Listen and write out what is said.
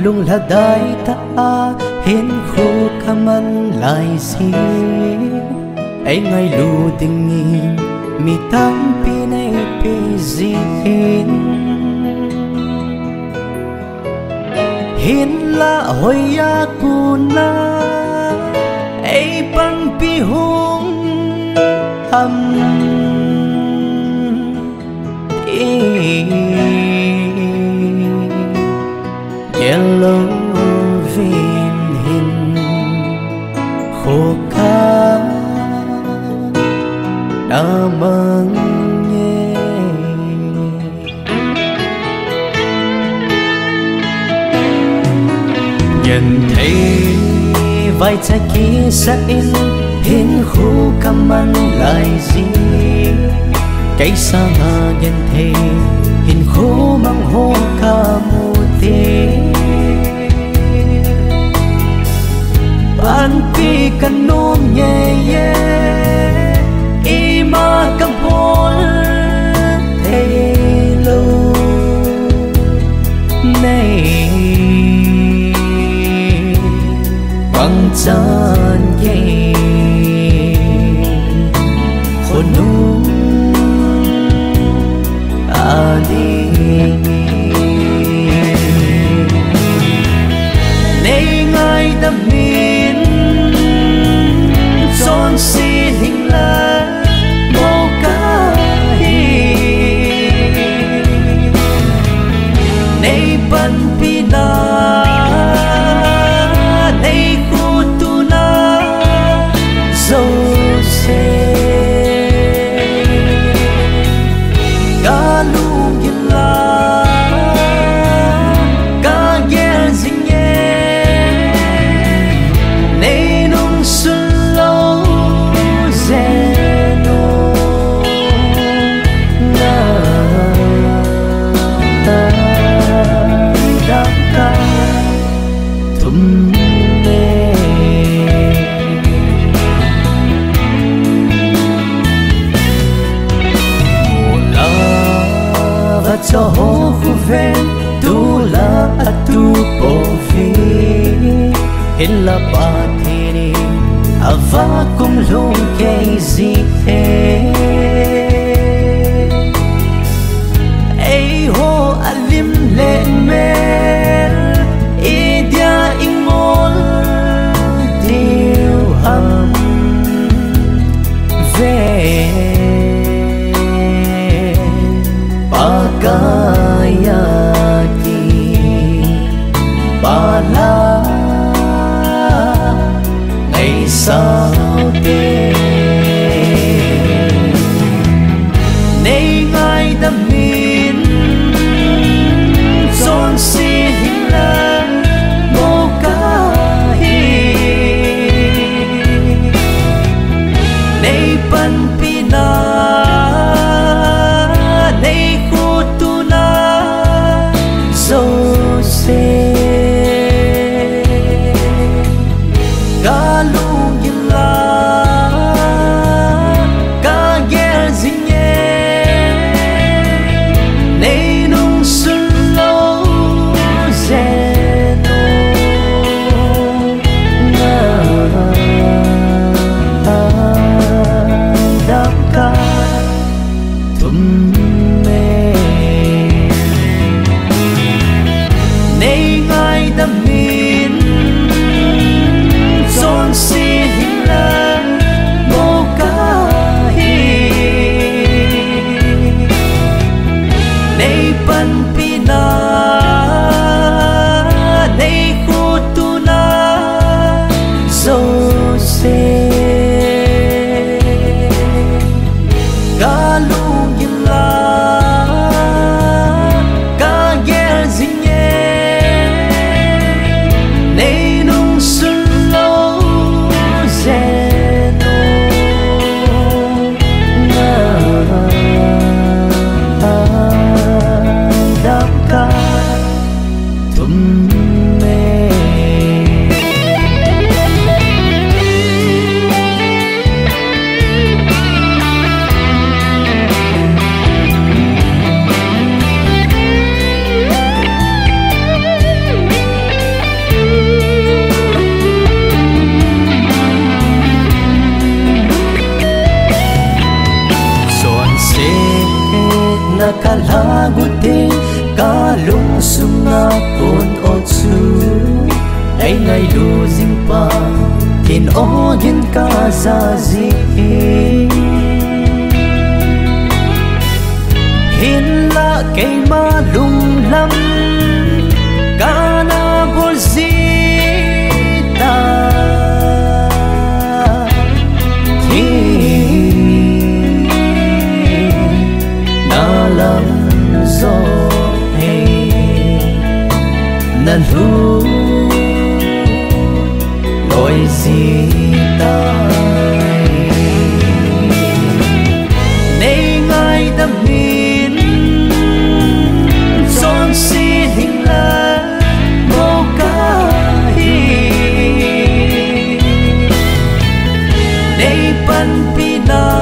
lung là đại ta hiến khu kaman lại gì ấy ngay lu tình nghìn mi tam pi này pi gì hiến là hồi ya kuna ấy băng pi hung hầm yellow vin hin khô cá đã mừng nhé nhìn thấy vai trái kia sẽ in hin khô cam ăn lại gì cái xa ngà nhìn thấy hin khô mang hô ca mù tê bạn pi cần nôm nhẹ nhẹ ima cầm bol thế lâu này bằng chân kề khôn nôm đi nay ngay đam min son xin hình là mô ca nay ban pina nay khu tu na dâu xe ca lu yên la ca ghé dinh nhé nay nung xuân lâu zeno na ta đã ta thum mê cho hô khu ven tu la tu po vi hin la pa thiri ava kum lung ke gì thế ei ho alim le mer idia ingol tiêu ham về Pagaya ki bala ngày sau tê nay ngay đam min son xin hình là mô ca nay ban pina ca lu yên la là cả lá ngút tê cả lung sung na cồn ô chu ấy ngày đủ dinh pa thiên ô yên ca ra gì hin la cây ma lung lâm ca na bol gì ta nan ru lối gì tai nay ngay đam min son xin hình la mô ca hi nay pan pina